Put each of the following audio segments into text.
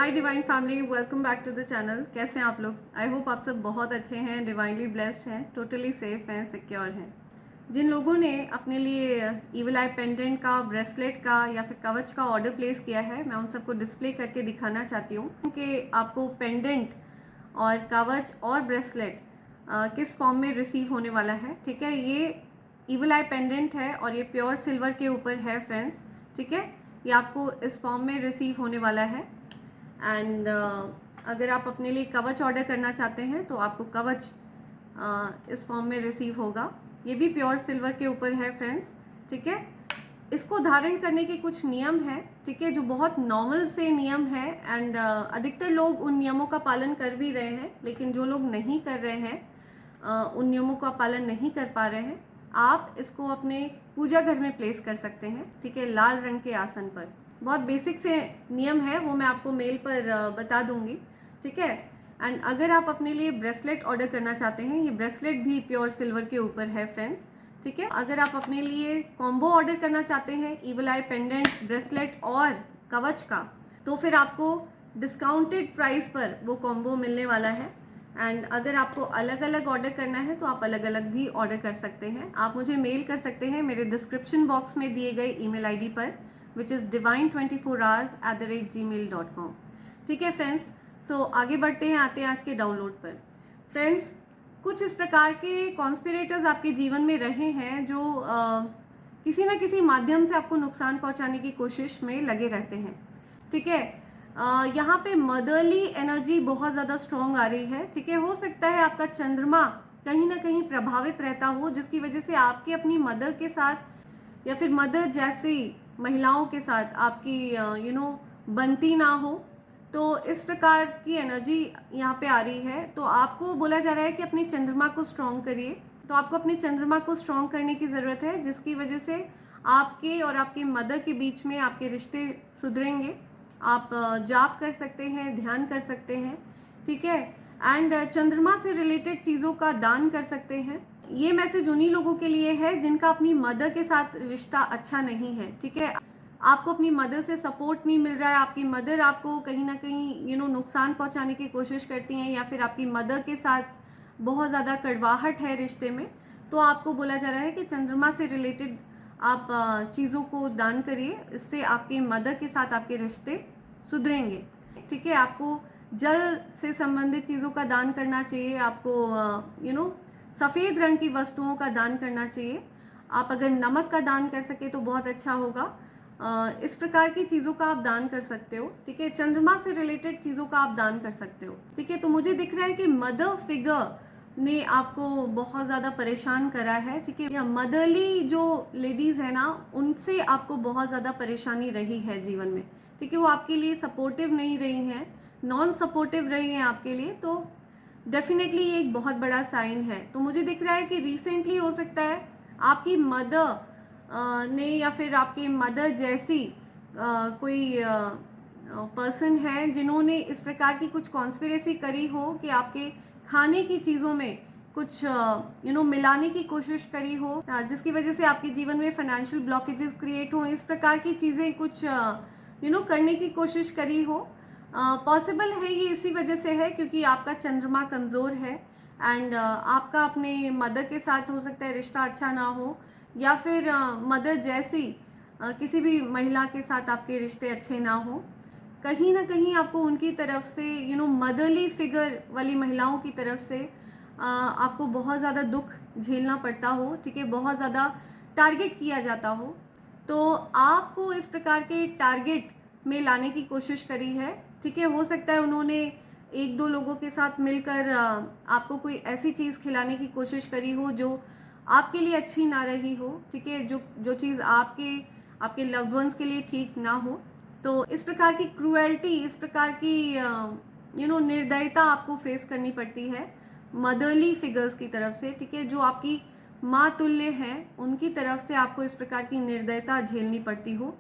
Hi divine family, welcome back to the channel. कैसे हैं आप लोग? आई होप आप सब बहुत अच्छे हैं, डिवाइनली ब्लेस्ड हैं, टोटली सेफ हैं, सिक्योर हैं। जिन लोगों ने अपने लिए इविल आई पेंडेंट का, ब्रेसलेट का या फिर कवच का ऑर्डर प्लेस किया है, मैं उन सबको डिस्प्ले करके दिखाना चाहती हूँ कि आपको पेंडेंट और कवच और ब्रेसलेट किस फॉर्म में रिसीव होने वाला है। ठीक है, ये इविल आई पेंडेंट है और ये प्योर सिल्वर के ऊपर है फ्रेंड्स। ठीक है, ये आपको इस फॉर्म में रिसीव होने वाला है। एंड अगर आप अपने लिए कवच ऑर्डर करना चाहते हैं तो आपको कवच इस फॉर्म में रिसीव होगा। ये भी प्योर सिल्वर के ऊपर है फ्रेंड्स। ठीक है, इसको धारण करने के कुछ नियम हैं, ठीक है, जो बहुत नॉर्मल से नियम है। एंड अधिकतर लोग उन नियमों का पालन कर भी रहे हैं, लेकिन जो लोग नहीं कर रहे हैं, उन नियमों का पालन नहीं कर पा रहे हैं, आप इसको अपने पूजा घर में प्लेस कर सकते हैं। ठीक है, लाल रंग के आसन पर। बहुत बेसिक से नियम है, वो मैं आपको मेल पर बता दूंगी। ठीक है, एंड अगर आप अपने लिए ब्रेसलेट ऑर्डर करना चाहते हैं, ये ब्रेसलेट भी प्योर सिल्वर के ऊपर है फ्रेंड्स। ठीक है, अगर आप अपने लिए कॉम्बो ऑर्डर करना चाहते हैं इविल आई पेंडेंट, ब्रेसलेट और कवच का, तो फिर आपको डिस्काउंटेड प्राइस पर वो कॉम्बो मिलने वाला है। एंड अगर आपको अलग अलग ऑर्डर करना है तो आप अलग अलग भी ऑर्डर कर सकते हैं। आप मुझे मेल कर सकते हैं मेरे डिस्क्रिप्शन बॉक्स में दिए गए ईमेल आईडी पर, विच इज़ divine24hours@gmail.com। ठीक है फ्रेंड्स, सो आगे बढ़ते हैं, आते हैं आज के डाउनलोड पर। फ्रेंड्स, कुछ इस प्रकार के कॉन्स्पिरेटर्स आपके जीवन में रहे हैं जो किसी न किसी माध्यम से आपको नुकसान पहुंचाने की कोशिश में लगे रहते हैं। ठीक है, यहाँ पे मदरली एनर्जी बहुत ज़्यादा स्ट्रॉन्ग आ रही है। ठीक है, हो सकता है आपका चंद्रमा कहीं ना कहीं प्रभावित रहता हो, जिसकी वजह से आपके अपनी मदर के साथ या फिर मदर जैसी महिलाओं के साथ आपकी बनती ना हो। तो इस प्रकार की एनर्जी यहाँ पे आ रही है। तो आपको बोला जा रहा है कि अपनी चंद्रमा को स्ट्रॉन्ग करिए। तो आपको अपनी चंद्रमा को स्ट्रॉन्ग करने की ज़रूरत है, जिसकी वजह से आपके और आपकी मदर के बीच में आपके रिश्ते सुधरेंगे। आप जाप कर सकते हैं, ध्यान कर सकते हैं। ठीक है, एंड चंद्रमा से रिलेटेड चीज़ों का दान कर सकते हैं। ये मैसेज उन्हीं लोगों के लिए है जिनका अपनी मदर के साथ रिश्ता अच्छा नहीं है। ठीक है, आपको अपनी मदर से सपोर्ट नहीं मिल रहा है, आपकी मदर आपको कहीं ना कहीं नुकसान पहुंचाने की कोशिश करती हैं, या फिर आपकी मदर के साथ बहुत ज़्यादा कड़वाहट है रिश्ते में, तो आपको बोला जा रहा है कि चंद्रमा से रिलेटेड आप चीज़ों को दान करिए। इससे आपके मदर के साथ आपके रिश्ते सुधरेंगे। ठीक है, आपको जल से संबंधित चीज़ों का दान करना चाहिए। आपको सफ़ेद रंग की वस्तुओं का दान करना चाहिए। आप अगर नमक का दान कर सके तो बहुत अच्छा होगा। इस प्रकार की चीज़ों का आप दान कर सकते हो। ठीक है, चंद्रमा से रिलेटेड चीज़ों का आप दान कर सकते हो। ठीक है, तो मुझे दिख रहा है कि मदर फिगर ने आपको बहुत ज़्यादा परेशान करा है। ठीक है, या मदरली जो लेडीज़ है ना, उनसे आपको बहुत ज़्यादा परेशानी रही है जीवन में। ठीक है, वो आपके लिए सपोर्टिव नहीं रही हैं, नॉन सपोर्टिव रही हैं आपके लिए। तो डेफिनेटली ये एक बहुत बड़ा साइन है। तो मुझे दिख रहा है कि रिसेंटली हो सकता है आपकी मदर ने या फिर आपके मदर जैसी कोई पर्सन है जिन्होंने इस प्रकार की कुछ कॉन्स्पिरेसी करी हो कि आपके खाने की चीज़ों में कुछ मिलाने की कोशिश करी हो, जिसकी वजह से आपके जीवन में फाइनेंशियल ब्लॉकेजेस क्रिएट हो। इस प्रकार की चीज़ें कुछ करने की कोशिश करी हो। पॉसिबल है ये इसी वजह से है क्योंकि आपका चंद्रमा कमज़ोर है। एंड आपका अपने मदर के साथ हो सकता है रिश्ता अच्छा ना हो, या फिर मदर जैसी किसी भी महिला के साथ आपके रिश्ते अच्छे ना हो। कहीं ना कहीं आपको उनकी तरफ से मदरली फिगर वाली महिलाओं की तरफ से आपको बहुत ज़्यादा दुख झेलना पड़ता हो। ठीक है, बहुत ज़्यादा टारगेट किया जाता हो। तो आपको इस प्रकार के टारगेट में लाने की कोशिश करी है। ठीक है, हो सकता है उन्होंने एक दो लोगों के साथ मिलकर आपको कोई ऐसी चीज़ खिलाने की कोशिश करी हो जो आपके लिए अच्छी ना रही हो। ठीक है, जो चीज़ आपके लव्ड वंस के लिए ठीक ना हो। तो इस प्रकार की क्रूएल्टी, इस प्रकार की निर्दयता आपको फेस करनी पड़ती है मदरली फिगर्स की तरफ से। ठीक है, जो आपकी माँ तुल्य हैं, उनकी तरफ से आपको इस प्रकार की निर्दयता झेलनी पड़ती हो।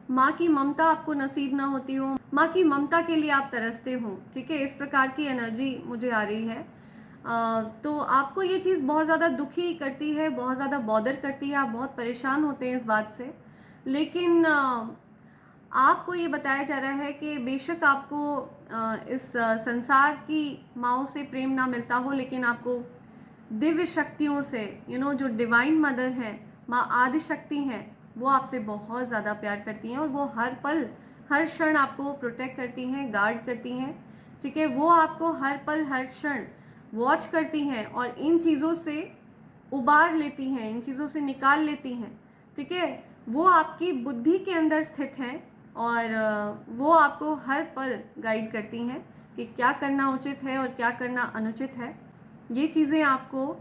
माँ की ममता आपको नसीब ना होती हो, माँ की ममता के लिए आप तरसते हो। ठीक है, इस प्रकार की एनर्जी मुझे आ रही है। तो आपको ये चीज़ बहुत ज़्यादा दुखी करती है, बहुत ज़्यादा बॉदर करती है, आप बहुत परेशान होते हैं इस बात से। लेकिन आपको ये बताया जा रहा है कि बेशक आपको इस संसार की माँओं से प्रेम ना मिलता हो, लेकिन आपको दिव्य शक्तियों से जो डिवाइन मदर है, माँ आदि शक्ति हैं, वो आपसे बहुत ज़्यादा प्यार करती हैं और वो हर पल हर क्षण आपको प्रोटेक्ट करती हैं, गार्ड करती हैं, ठीक है। वो आपको हर पल हर क्षण वॉच करती हैं और इन चीज़ों से उबार लेती हैं, इन चीज़ों से निकाल लेती हैं, ठीक है। वो आपकी बुद्धि के अंदर स्थित हैं और वो आपको हर पल गाइड करती हैं कि क्या करना उचित है और क्या करना अनुचित है। ये चीज़ें आपको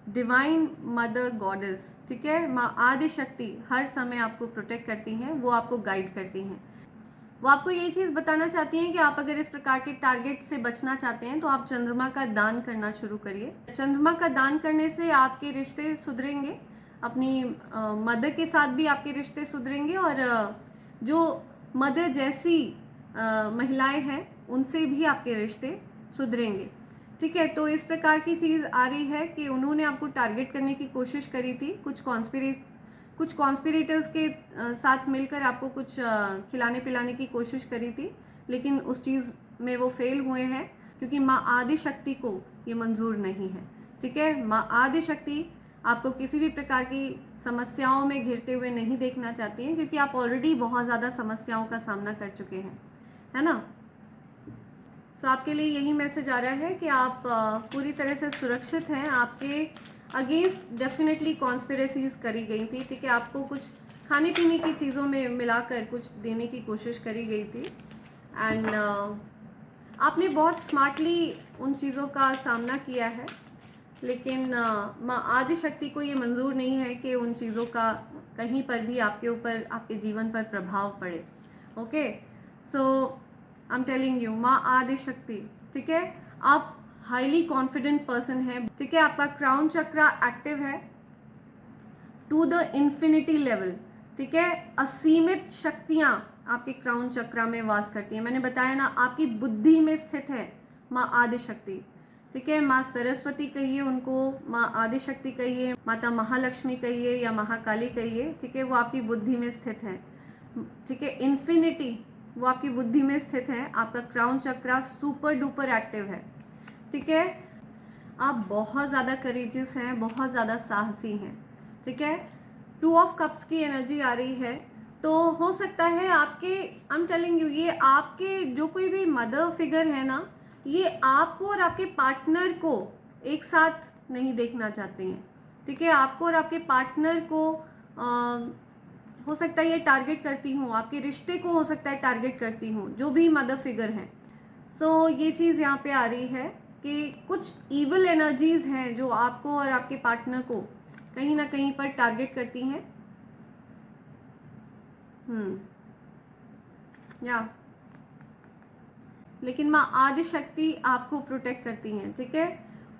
डिवाइन मदर गॉडेस, ठीक है, माँ आदि शक्ति हर समय आपको प्रोटेक्ट करती हैं, वो आपको गाइड करती हैं। वो आपको ये चीज़ बताना चाहती हैं कि आप अगर इस प्रकार के टारगेट से बचना चाहते हैं तो आप चंद्रमा का दान करना शुरू करिए। चंद्रमा का दान करने से आपके रिश्ते सुधरेंगे, अपनी मदर के साथ भी आपके रिश्ते सुधरेंगे और जो मदर जैसी महिलाएं हैं उनसे भी आपके रिश्ते सुधरेंगे, ठीक है। तो इस प्रकार की चीज़ आ रही है कि उन्होंने आपको टारगेट करने की कोशिश करी थी, कुछ कॉन्स्पिरेटर्स के साथ मिलकर आपको कुछ खिलाने पिलाने की कोशिश करी थी, लेकिन उस चीज़ में वो फेल हुए हैं क्योंकि माँ आदि शक्ति को ये मंजूर नहीं है, ठीक है। माँ आदि शक्ति आपको किसी भी प्रकार की समस्याओं में घिरते हुए नहीं देखना चाहती हैं, क्योंकि आप ऑलरेडी बहुत ज़्यादा समस्याओं का सामना कर चुके हैं, है ना। सो आपके लिए यही मैसेज आ रहा है कि आप पूरी तरह से सुरक्षित हैं। आपके अगेंस्ट डेफिनेटली कॉन्स्पिरेसीज करी गई थी, ठीक है। आपको कुछ खाने पीने की चीज़ों में मिलाकर कुछ देने की कोशिश करी गई थी एंड आपने बहुत स्मार्टली उन चीज़ों का सामना किया है, लेकिन माँ आदि शक्ति को ये मंजूर नहीं है कि उन चीज़ों का कहीं पर भी आपके ऊपर, आपके जीवन पर प्रभाव पड़े। Okay, so I am telling you, माँ आदि शक्ति, ठीक है, आप हाईली कॉन्फिडेंट पर्सन है, ठीक है। आपका क्राउन चक्रा एक्टिव है टू द इन्फिनिटी लेवल, ठीक है। असीमित शक्तियाँ आपके क्राउन चक्रा में वास करती हैं। मैंने बताया ना, आपकी बुद्धि में स्थित है माँ आदि शक्ति, ठीक है। माँ सरस्वती कहिए उनको, माँ आदि शक्ति कहिए, माता महालक्ष्मी कहिए या महाकाली कहिए, ठीक है। वो आपकी बुद्धि में स्थित है, ठीक है। इन्फिनिटी वो आपकी बुद्धि में स्थित है। आपका क्राउन चक्रा सुपर डुपर एक्टिव है, ठीक है। आप बहुत ज़्यादा करेजियस हैं, बहुत ज़्यादा साहसी हैं, ठीक है। 2 ऑफ कप्स की एनर्जी आ रही है, तो हो सकता है आपके, आई एम टेलिंग यू, ये आपके जो कोई भी मदर फिगर है ना, ये आपको और आपके पार्टनर को एक साथ नहीं देखना चाहते हैं, ठीक है। आपको और आपके पार्टनर को हो सकता है ये टारगेट करती हूँ, आपके रिश्ते को हो सकता है टारगेट करती हूँ, जो भी मदर फिगर हैं। सो ये चीज़ यहाँ पे आ रही है कि कुछ ईवल एनर्जीज़ हैं जो आपको और आपके पार्टनर को कहीं ना कहीं पर टारगेट करती हैं। या लेकिन माँ आदि शक्ति आपको प्रोटेक्ट करती हैं, ठीक है।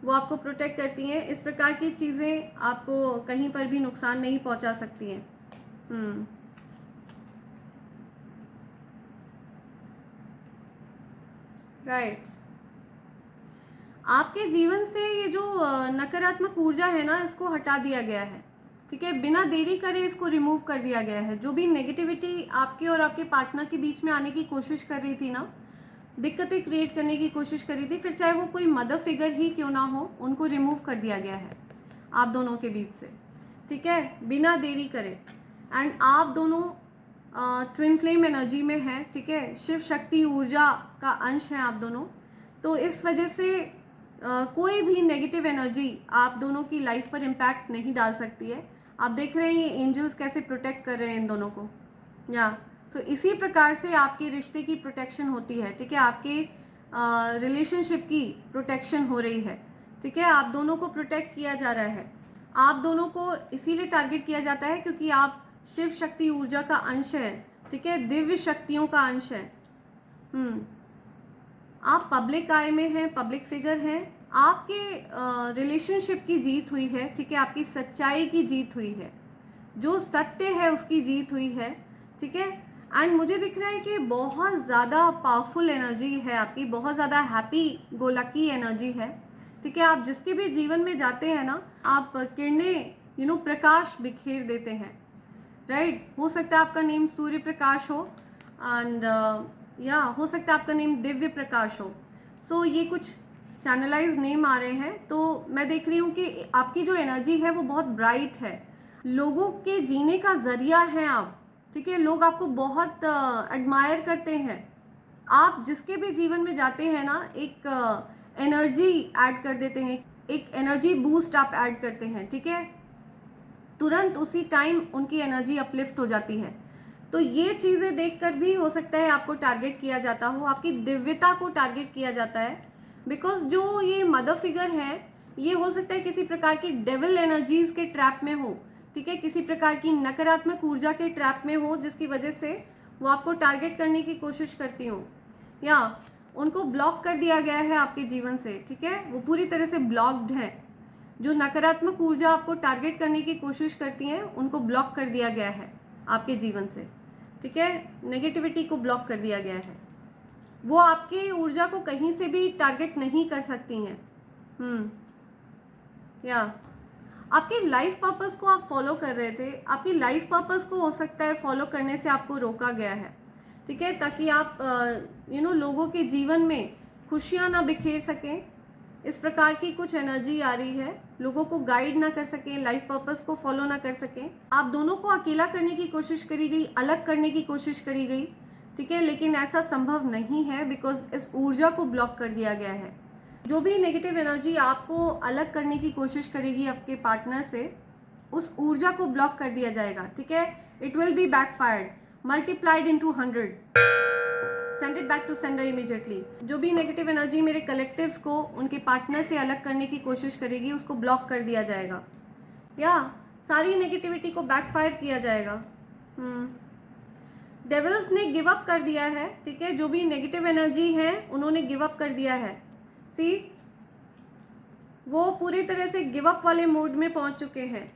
वो आपको प्रोटेक्ट करती हैं। इस प्रकार की चीज़ें आपको कहीं पर भी नुकसान नहीं पहुंचा सकती हैं। राइट। आपके जीवन से ये जो नकारात्मक ऊर्जा है ना, इसको हटा दिया गया है, ठीक है। बिना देरी करे इसको रिमूव कर दिया गया है। जो भी नेगेटिविटी आपके और आपके पार्टनर के बीच में आने की कोशिश कर रही थी ना, दिक्कतें क्रिएट करने की कोशिश कर रही थी, फिर चाहे वो कोई मदर फिगर ही क्यों ना हो, उनको रिमूव कर दिया गया है आप दोनों के बीच से, ठीक है, बिना देरी करे। एंड आप दोनों ट्विन फ्लेम एनर्जी में हैं, ठीक है। शिव शक्ति ऊर्जा का अंश है आप दोनों, तो इस वजह से कोई भी नेगेटिव एनर्जी आप दोनों की लाइफ पर इम्पैक्ट नहीं डाल सकती है। आप देख रहे हैं ये एंजल्स कैसे प्रोटेक्ट कर रहे हैं इन दोनों को, या तो इसी प्रकार से आपके रिश्ते की प्रोटेक्शन होती है, ठीक है। आपके रिलेशनशिप की प्रोटेक्शन हो रही है, ठीक है। आप दोनों को प्रोटेक्ट किया जा रहा है। आप दोनों को इसीलिए टारगेट किया जाता है क्योंकि आप शिव शक्ति ऊर्जा का अंश है, ठीक है, दिव्य शक्तियों का अंश है। आप पब्लिक आई में हैं, पब्लिक फिगर हैं। आपके रिलेशनशिप की जीत हुई है, ठीक है। आपकी सच्चाई की जीत हुई है, जो सत्य है उसकी जीत हुई है, ठीक है। एंड मुझे दिख रहा है कि बहुत ज़्यादा पावरफुल एनर्जी है आपकी, बहुत ज़्यादा हैप्पी गो लकी एनर्जी है, ठीक है। आप जिसके भी जीवन में जाते हैं ना, आप किरणें प्रकाश बिखेर देते हैं, राइट। हो सकता है आपका नेम सूर्य प्रकाश हो, एंड या हो सकता है आपका नेम दिव्य प्रकाश हो। सो ये कुछ चैनलाइज नेम आ रहे हैं। तो मैं देख रही हूँ कि आपकी जो एनर्जी है वो बहुत ब्राइट है, लोगों के जीने का ज़रिया है आप, ठीक है। लोग आपको बहुत एडमायर करते हैं। आप जिसके भी जीवन में जाते हैं ना, एक एनर्जी ऐड कर देते हैं, एक एनर्जी बूस्ट आप ऐड करते हैं, ठीक है। तुरंत उसी टाइम उनकी एनर्जी अपलिफ्ट हो जाती है। तो ये चीज़ें देखकर भी हो सकता है आपको टारगेट किया जाता हो, आपकी दिव्यता को टारगेट किया जाता है। बिकॉज जो ये मदर फिगर है, ये हो सकता है किसी प्रकार की डेविल एनर्जीज के ट्रैप में हो, ठीक है, किसी प्रकार की नकारात्मक ऊर्जा के ट्रैप में हो, जिसकी वजह से वो आपको टारगेट करने की कोशिश करती हो, या उनको ब्लॉक कर दिया गया है आपके जीवन से, ठीक है। वो पूरी तरह से ब्लॉक्ड है। जो नकारात्मक ऊर्जा आपको टारगेट करने की कोशिश करती हैं, उनको ब्लॉक कर दिया गया है आपके जीवन से, ठीक है। नेगेटिविटी को ब्लॉक कर दिया गया है। वो आपकी ऊर्जा को कहीं से भी टारगेट नहीं कर सकती हैं। या आपके लाइफ पर्पस को आप फॉलो कर रहे थे, आपकी लाइफ पर्पस को हो सकता है फॉलो करने से आपको रोका गया है, ठीक है, ताकि आप लोगों के जीवन में खुशियाँ ना बिखेर सकें। इस प्रकार की कुछ एनर्जी आ रही है, लोगों को गाइड ना कर सकें, लाइफ पर्पस को फॉलो ना कर सकें। आप दोनों को अकेला करने की कोशिश करी गई, अलग करने की कोशिश करी गई, ठीक है, लेकिन ऐसा संभव नहीं है बिकॉज इस ऊर्जा को ब्लॉक कर दिया गया है। जो भी नेगेटिव एनर्जी आपको अलग करने की कोशिश करेगी आपके पार्टनर से, उस ऊर्जा को ब्लॉक कर दिया जाएगा, ठीक है। It will be backfired, multiplied into 100, send it back to sender immediately. जो भी नेगेटिव एनर्जी मेरे कलेक्टिव्स को उनके पार्टनर से अलग करने की कोशिश करेगी, उसको ब्लॉक कर दिया जाएगा, या सारी नेगेटिविटी को बैकफायर किया जाएगा। डेविल्स ने गिव अप कर दिया है, ठीक है। जो भी नेगेटिव एनर्जी है उन्होंने गिव अप कर दिया है। सी, वो पूरी तरह से गिव अप वाले मोड में पहुंच चुके हैं।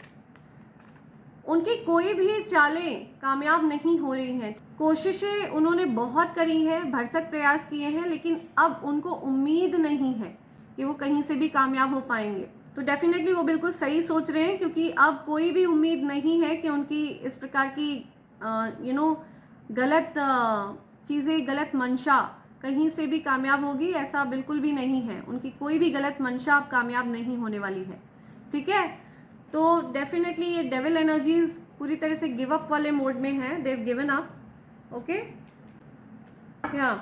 उनकी कोई भी चालें कामयाब नहीं हो रही हैं। कोशिशें उन्होंने बहुत करी हैं, भरसक प्रयास किए हैं, लेकिन अब उनको उम्मीद नहीं है कि वो कहीं से भी कामयाब हो पाएंगे। तो डेफिनेटली वो बिल्कुल सही सोच रहे हैं, क्योंकि अब कोई भी उम्मीद नहीं है कि उनकी इस प्रकार की गलत चीज़ें, गलत मंशा कहीं से भी कामयाब होगी, ऐसा बिल्कुल भी नहीं है। उनकी कोई भी गलत मंशा अब कामयाब नहीं होने वाली है, ठीक है। तो डेफिनेटली ये डेविल एनर्जीज पूरी तरह से गिव अप वाले मोड में है, देव गिवन अप, ओके। या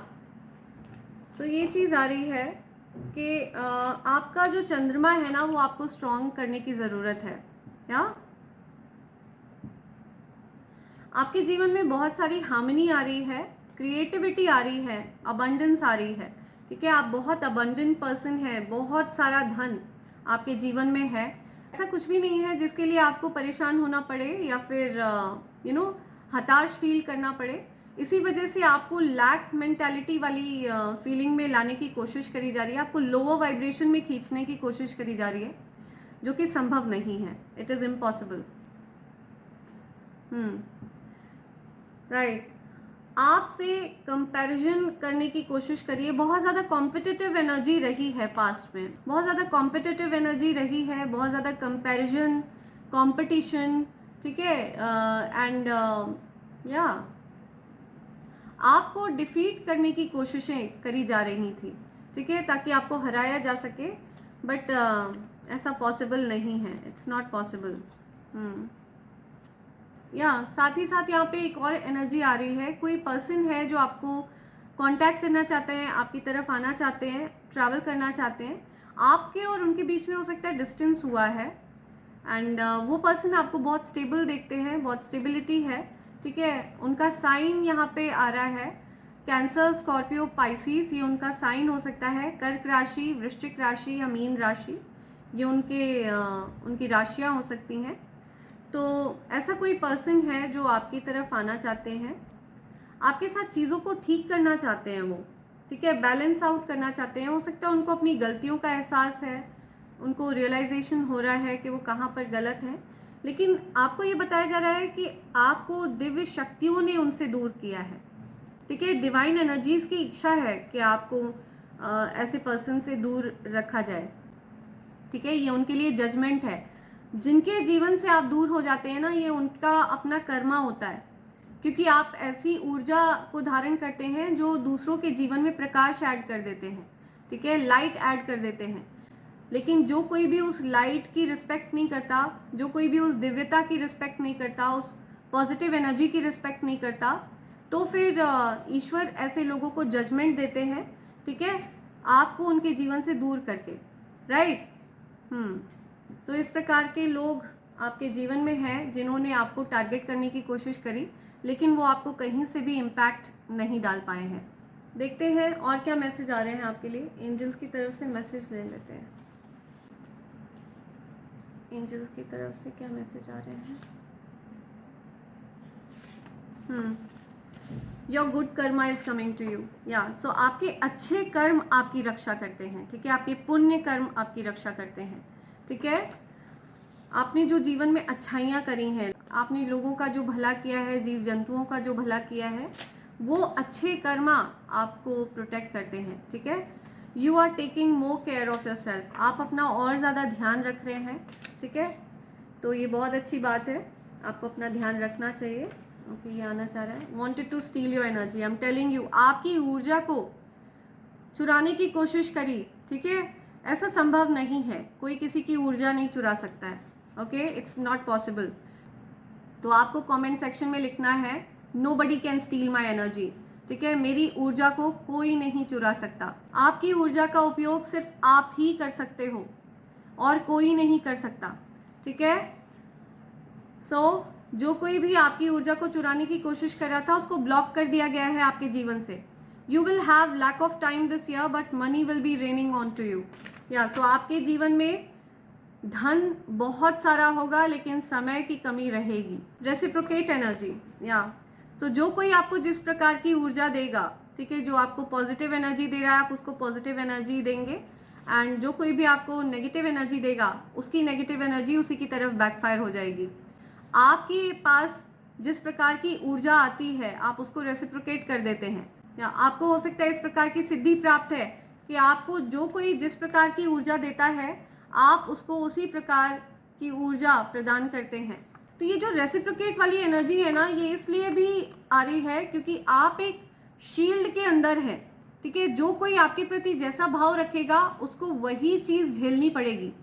सो ये चीज़ आ रही है कि आपका जो चंद्रमा है ना, वो आपको स्ट्रॉन्ग करने की ज़रूरत है। या आपके जीवन में बहुत सारी हार्मनी आ रही है, क्रिएटिविटी आ रही है, अबंडेंस आ रही है, ठीक है। आप बहुत अबंडेंट पर्सन हैं, बहुत सारा धन आपके जीवन में है। ऐसा कुछ भी नहीं है जिसके लिए आपको परेशान होना पड़े या फिर हताश फील करना पड़े। इसी वजह से आपको लैक मेंटालिटी वाली फीलिंग में लाने की कोशिश करी जा रही है, आपको लोअर वाइब्रेशन में खींचने की कोशिश करी जा रही है, जो कि संभव नहीं है। It is impossible. राइट। आपसे कंपैरिजन करने की कोशिश करिए। बहुत ज़्यादा कॉम्पिटिटिव एनर्जी रही है पास्ट में, बहुत ज़्यादा कॉम्पिटिटिव एनर्जी रही है, बहुत ज़्यादा कंपैरिजन, कंपटीशन, ठीक है। एंड या आपको डिफीट करने की कोशिशें करी जा रही थी, ठीक है, ताकि आपको हराया जा सके, बट ऐसा पॉसिबल नहीं है। It's not possible. या साथ ही साथ यहाँ पे एक और एनर्जी आ रही है। कोई पर्सन है जो आपको कांटेक्ट करना चाहते हैं, आपकी तरफ आना चाहते हैं, ट्रैवल करना चाहते हैं। आपके और उनके बीच में हो सकता है डिस्टेंस हुआ है, एंड वो पर्सन आपको बहुत स्टेबल देखते हैं, बहुत स्टेबिलिटी है, ठीक है। उनका साइन यहाँ पे आ रहा है कैंसर, स्कॉर्पियो, पाइसिस, ये उनका साइन हो सकता है। कर्क राशि, वृश्चिक राशि या मीन राशि, ये उनकी राशियाँ हो सकती हैं। तो ऐसा कोई पर्सन है जो आपकी तरफ आना चाहते हैं, आपके साथ चीज़ों को ठीक करना चाहते हैं वो, ठीक है, बैलेंस आउट करना चाहते हैं। हो सकता है उनको अपनी गलतियों का एहसास है, उनको रियलाइजेशन हो रहा है कि वो कहाँ पर गलत है, लेकिन आपको ये बताया जा रहा है कि आपको दिव्य शक्तियों ने उनसे दूर किया है, ठीक है। डिवाइन एनर्जीज़ की इच्छा है कि आपको ऐसे पर्सन से दूर रखा जाए, ठीक है। ये उनके लिए जजमेंट है। जिनके जीवन से आप दूर हो जाते हैं ना, ये उनका अपना कर्मा होता है, क्योंकि आप ऐसी ऊर्जा को धारण करते हैं जो दूसरों के जीवन में प्रकाश ऐड कर देते हैं, ठीक है, लाइट ऐड कर देते हैं। लेकिन जो कोई भी उस लाइट की रिस्पेक्ट नहीं करता, जो कोई भी उस दिव्यता की रिस्पेक्ट नहीं करता, उस पॉजिटिव एनर्जी की रिस्पेक्ट नहीं करता, तो फिर ईश्वर ऐसे लोगों को जजमेंट देते हैं, ठीक है, आपको उनके जीवन से दूर करके, राइट। तो इस प्रकार के लोग आपके जीवन में हैं जिन्होंने आपको टारगेट करने की कोशिश करी, लेकिन वो आपको कहीं से भी इम्पैक्ट नहीं डाल पाए हैं। देखते हैं और क्या मैसेज आ रहे हैं आपके लिए। एंजल्स की तरफ से मैसेज ले लेते हैं। एंजल्स की तरफ से क्या मैसेज आ रहे हैं। Your good karma is coming to you. Yeah so आपके अच्छे कर्म आपकी रक्षा करते हैं, ठीक है, आपके पुण्य कर्म आपकी रक्षा करते हैं, ठीक है। आपने जो जीवन में अच्छाइयाँ करी हैं, आपने लोगों का जो भला किया है, जीव जंतुओं का जो भला किया है, वो अच्छे कर्मा आपको प्रोटेक्ट करते हैं, ठीक है। You are taking more care of your self. आप अपना और ज़्यादा ध्यान रख रहे हैं, ठीक है, तो ये बहुत अच्छी बात है, आपको अपना ध्यान रखना चाहिए। ओके, ये आना चाह रहा है। Wanted to steal your energy, I am telling you, आपकी ऊर्जा को चुराने की कोशिश करी, ठीक है, ऐसा संभव नहीं है, कोई किसी की ऊर्जा नहीं चुरा सकता है, ओके, इट्स नॉट पॉसिबल। तो आपको कमेंट सेक्शन में लिखना है nobody can steel my energy, ठीक है, मेरी ऊर्जा को कोई नहीं चुरा सकता। आपकी ऊर्जा का उपयोग सिर्फ आप ही कर सकते हो और कोई नहीं कर सकता, ठीक है। सो जो कोई भी आपकी ऊर्जा को चुराने की कोशिश कर रहा था, उसको ब्लॉक कर दिया गया है आपके जीवन से। You will have lack of time this year but money will be raining on to you. Yeah so आपके जीवन में धन बहुत सारा होगा, लेकिन समय की कमी रहेगी। Reciprocate energy. या सो जो कोई आपको जिस प्रकार की ऊर्जा देगा, ठीक है, जो आपको पॉजिटिव एनर्जी दे रहा है, आप उसको पॉजिटिव एनर्जी देंगे, एंड जो कोई भी आपको नेगेटिव एनर्जी देगा, उसकी नेगेटिव एनर्जी उसी की तरफ बैकफायर हो जाएगी। आपके पास जिस प्रकार की ऊर्जा आती है, आप उसको रेसिप्रोकेट कर देते हैं। या आपको हो सकता है इस प्रकार की सिद्धि प्राप्त है कि आपको जो कोई जिस प्रकार की ऊर्जा देता है, आप उसको उसी प्रकार की ऊर्जा प्रदान करते हैं। तो ये जो रेसिप्रोकेट वाली एनर्जी है ना, ये इसलिए भी आ रही है क्योंकि आप एक शील्ड के अंदर हैं, ठीक है। जो कोई आपके प्रति जैसा भाव रखेगा, उसको वही चीज़ झेलनी पड़ेगी।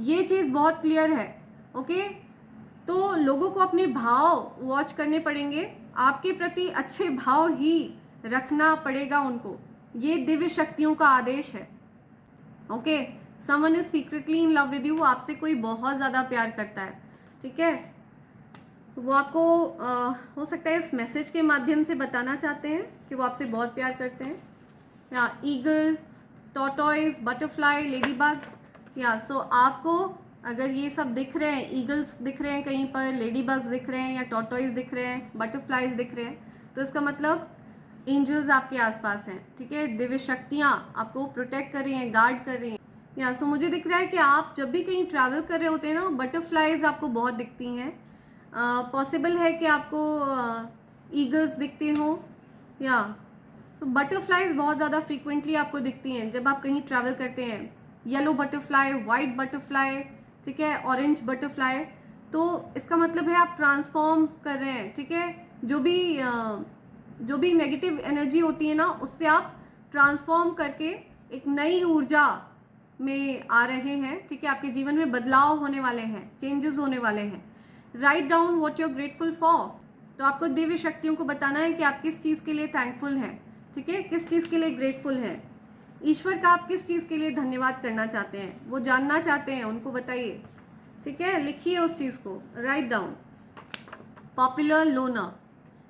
ये चीज़ बहुत क्लियर है, ओके। तो लोगों को अपने भाव वॉच करने पड़ेंगे, आपके प्रति अच्छे भाव ही रखना पड़ेगा उनको। ये दिव्य शक्तियों का आदेश है, okay. Someone is secretly in love with you, आपसे कोई बहुत ज़्यादा प्यार करता है, ठीक है। वो आपको हो सकता है इस मैसेज के माध्यम से बताना चाहते हैं कि वो आपसे बहुत प्यार करते हैं। या eagles, tortoise, butterfly, lady bugs. या सो आपको अगर ये सब दिख रहे हैं, ईगल्स दिख रहे हैं कहीं पर, लेडी बग्स दिख रहे हैं, या टॉर्टॉइज दिख रहे हैं, बटरफ्लाइज दिख रहे हैं, तो इसका मतलब एंजल्स आपके आसपास हैं, ठीक है। दिव्य शक्तियाँ आपको प्रोटेक्ट कर रही हैं, गार्ड कर रही हैं। या सो मुझे दिख रहा है कि आप जब भी कहीं ट्रैवल कर रहे होते हैं ना, बटरफ्लाइज आपको बहुत दिखती हैं। पॉसिबल है कि आपको ईगल्स दिखते हों, या तो बटरफ्लाइज बहुत ज़्यादा फ्रीक्वेंटली आपको दिखती हैं जब आप कहीं ट्रैवल करते हैं। येलो बटरफ्लाई, वाइट बटरफ्लाई, ठीक है, ऑरेंज बटरफ्लाई। तो इसका मतलब है आप ट्रांसफॉर्म कर रहे हैं, ठीक है। जो भी नेगेटिव एनर्जी होती है ना, उससे आप ट्रांसफॉर्म करके एक नई ऊर्जा में आ रहे हैं, ठीक है। आपके जीवन में बदलाव होने वाले हैं, चेंजेस होने वाले हैं। Write down what you are grateful for. तो आपको दिव्य शक्तियों को बताना है कि आप किस चीज़ के लिए थैंकफुल हैं, ठीक है, किस चीज़ के लिए ग्रेटफुल हैं। ईश्वर का आप किस चीज़ के लिए धन्यवाद करना चाहते हैं, वो जानना चाहते हैं, उनको बताइए, ठीक है। लिखिए उस चीज़ को, राइट डाउन। पॉपुलर लोनर,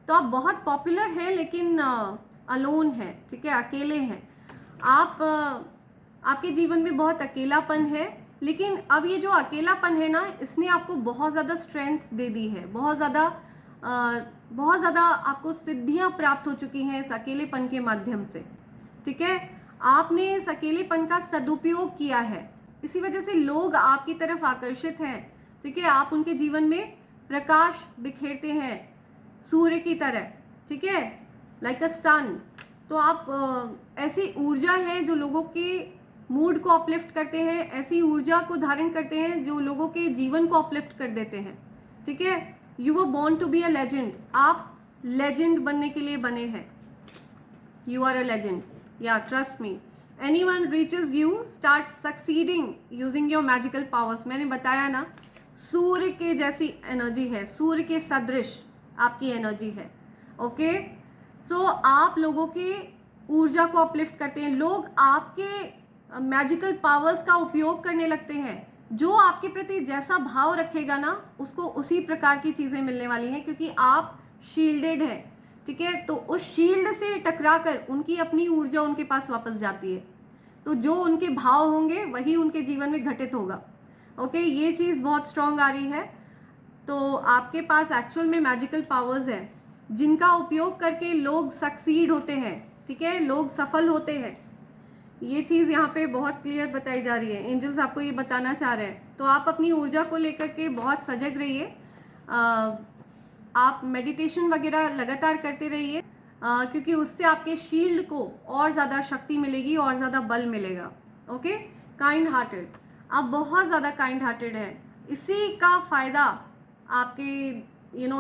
तो आप बहुत पॉपुलर हैं लेकिन अलोन है, ठीक है, अकेले हैं आप। आपके जीवन में बहुत अकेलापन है, लेकिन अब ये जो अकेलापन है ना, इसने आपको बहुत ज़्यादा स्ट्रेंथ दे दी है, बहुत ज़्यादा आपको सिद्धियां प्राप्त हो चुकी हैं इस अकेलेपन के माध्यम से, ठीक है। आपने इस अकेलेपन का सदुपयोग किया है, इसी वजह से लोग आपकी तरफ आकर्षित हैं, ठीक है। आप उनके जीवन में प्रकाश बिखेरते हैं सूर्य की तरह, ठीक है, लाइक अ सन। तो आप ऐसी ऊर्जा है जो लोगों के मूड को अपलिफ्ट करते हैं, ऐसी ऊर्जा को धारण करते हैं जो लोगों के जीवन को अपलिफ्ट कर देते हैं, ठीक है। You were born to be a legend. आप लेजेंड बनने के लिए बने हैं। You are a legend, yeah trust me. Anyone reaches you start succeeding using your magical powers. मैंने बताया ना, सूर्य के जैसी एनर्जी है, सूर्य के सदृश आपकी एनर्जी है। ओके, सो आप लोगों के ऊर्जा को अपलिफ्ट करते हैं, लोग आपके मैजिकल पावर्स का उपयोग करने लगते हैं। जो आपके प्रति जैसा भाव रखेगा ना, उसको उसी प्रकार की चीज़ें मिलने वाली हैं, क्योंकि आप शील्डेड हैं, ठीक है। तो उस शील्ड से टकराकर उनकी अपनी ऊर्जा उनके पास वापस जाती है। तो जो उनके भाव होंगे वही उनके जीवन में घटित होगा। ओके, ये चीज़ बहुत स्ट्रांग आ रही है। तो आपके पास एक्चुअल में मैजिकल पावर्स हैं, जिनका उपयोग करके लोग सक्सीड होते हैं, ठीक है, लोग सफल होते हैं। ये चीज़ यहाँ पे बहुत क्लियर बताई जा रही है, एंजल्स आपको ये बताना चाह रहे हैं। तो आप अपनी ऊर्जा को लेकर के बहुत सजग रहिए। आप मेडिटेशन वगैरह लगातार करते रहिए, क्योंकि उससे आपके शील्ड को और ज़्यादा शक्ति मिलेगी और ज़्यादा बल मिलेगा। ओके, काइंड हार्टेड, आप बहुत ज़्यादा काइंड हार्टेड हैं। इसी का फ़ायदा आपके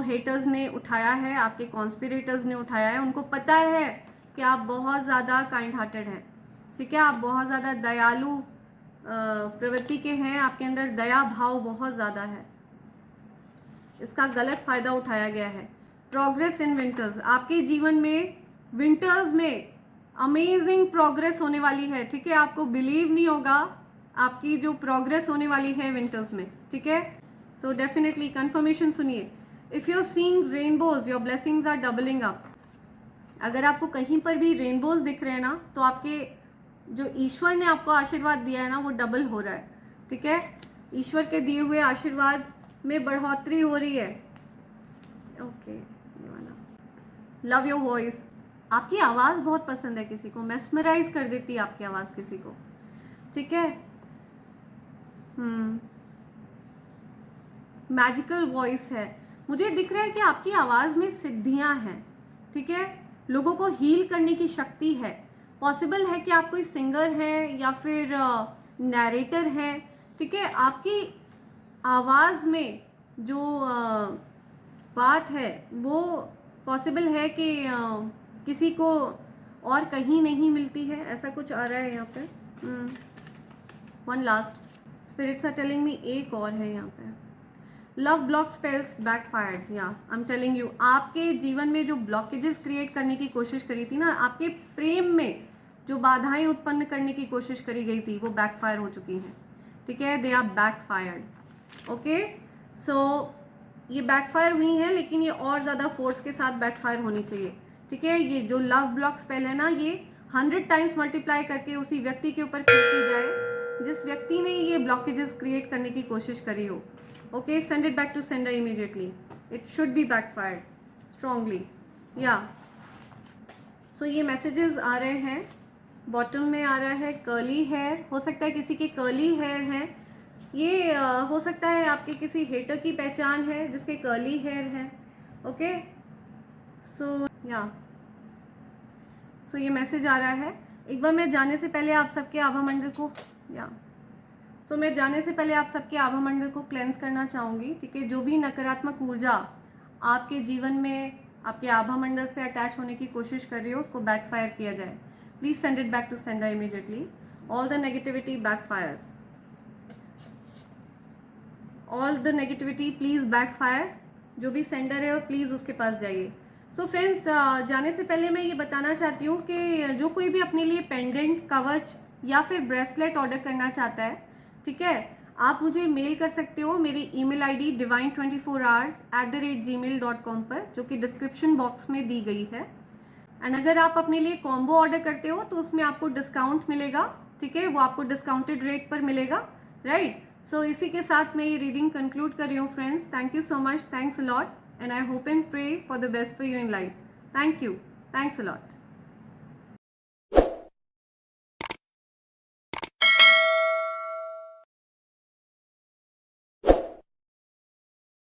हेटर्स ने उठाया है, आपके कॉन्स्पिरेटर्स ने उठाया है। उनको पता है कि आप बहुत ज़्यादा काइंड हार्टेड हैं, ठीक है, आप बहुत ज़्यादा दयालु प्रवृत्ति के हैं, आपके अंदर दया भाव बहुत ज़्यादा है। इसका गलत फ़ायदा उठाया गया है। प्रोग्रेस इन विंटर्स, आपके जीवन में विंटर्स में अमेजिंग प्रोग्रेस होने वाली है, ठीक है। आपको बिलीव नहीं होगा आपकी जो प्रोग्रेस होने वाली है विंटर्स में, ठीक है। सो डेफिनेटली कंफर्मेशन सुनिए। If you are seeing rainbows, your blessings are doubling up. अगर आपको कहीं पर भी रेनबोज दिख रहे हैं ना, तो आपके जो ईश्वर ने आपको आशीर्वाद दिया है ना, वो डबल हो रहा है, ठीक है। ईश्वर के दिए हुए आशीर्वाद में बढ़ोतरी हो रही है। ओके, लव योर वॉइस, आपकी आवाज़ बहुत पसंद है किसी को, मेस्मराइज कर देती है आपकी आवाज़ किसी को, ठीक है। मैजिकल वॉइस है, मुझे दिख रहा है कि आपकी आवाज़ में सिद्धियां हैं, ठीक है। लोगों को हील करने की शक्ति है। पॉसिबल है कि आप कोई सिंगर है या फिर नैरेटर है, ठीक है। आपकी आवाज़ में जो बात है वो पॉसिबल है कि किसी को और कहीं नहीं मिलती है, ऐसा कुछ आ रहा है यहाँ पे। One last, spirits are telling me एक और है यहाँ पे। लव ब्लॉक स्पेल्स बैकफायर्ड, या आई एम टेलिंग यू, आपके जीवन में जो ब्लॉकेजेस क्रिएट करने की कोशिश करी थी ना, आपके प्रेम में जो बाधाएं उत्पन्न करने की कोशिश करी गई थी, वो बैकफायर हो चुकी हैं, ठीक है। They are backfired. Okay, so ये बैकफायर हुई हैं, लेकिन ये और ज़्यादा फोर्स के साथ बैकफायर होनी चाहिए, ठीक है। ये जो लव ब्लॉक स्पेल है ना, ये 100 टाइम्स मल्टीप्लाई करके उसी व्यक्ति के ऊपर फेंकी जाए जिस व्यक्ति ने ये ब्लॉकेजेस क्रिएट करने की कोशिश करी हो। Okay, send it back to sender immediately, it should be backfired strongly, yeah. So ये मैसेजेस आ रहे हैं। बॉटम में आ रहा है कर्ली हेयर, हो सकता है किसी के कर्ली हेयर हैं, ये हो सकता है आपके किसी हेटर की पहचान है जिसके कर्ली हेयर है। ओके, सो ये मैसेज आ रहा है। एक बार मैं जाने से पहले आप सबके आभा मंडल को मैं जाने से पहले आप सबके आभा मंडल को क्लेंस करना चाहूँगी, ठीक है। जो भी नकारात्मक ऊर्जा आपके जीवन में आपके आभा मंडल से अटैच होने की कोशिश कर रही हो, उसको बैकफायर किया जाए। Please send it back to sender immediately. All the negativity backfires, all the negativity please backfire. जो भी सेंडर है प्लीज़ उसके पास जाइए। सो फ्रेंड्स, जाने से पहले मैं ये बताना चाहती हूँ कि जो कोई भी अपने लिए पेंडेंट, कवच या फिर ब्रेसलेट ऑर्डर करना चाहता है, ठीक है, आप मुझे मेल कर सकते हो मेरी ईमेल आईडी divine24hours@gmail.com पर, जो कि डिस्क्रिप्शन बॉक्स में दी गई है। एंड अगर आप अपने लिए कॉम्बो ऑर्डर करते हो तो उसमें आपको डिस्काउंट मिलेगा, ठीक है, वो आपको डिस्काउंटेड रेट पर मिलेगा, राइट। सो इसी के साथ मैं ये रीडिंग कंक्लूड कर रही हूँ friends. Thank you so much, thanks a lot, and I hope and pray for the best for you in life. Thank you, thanks a lot.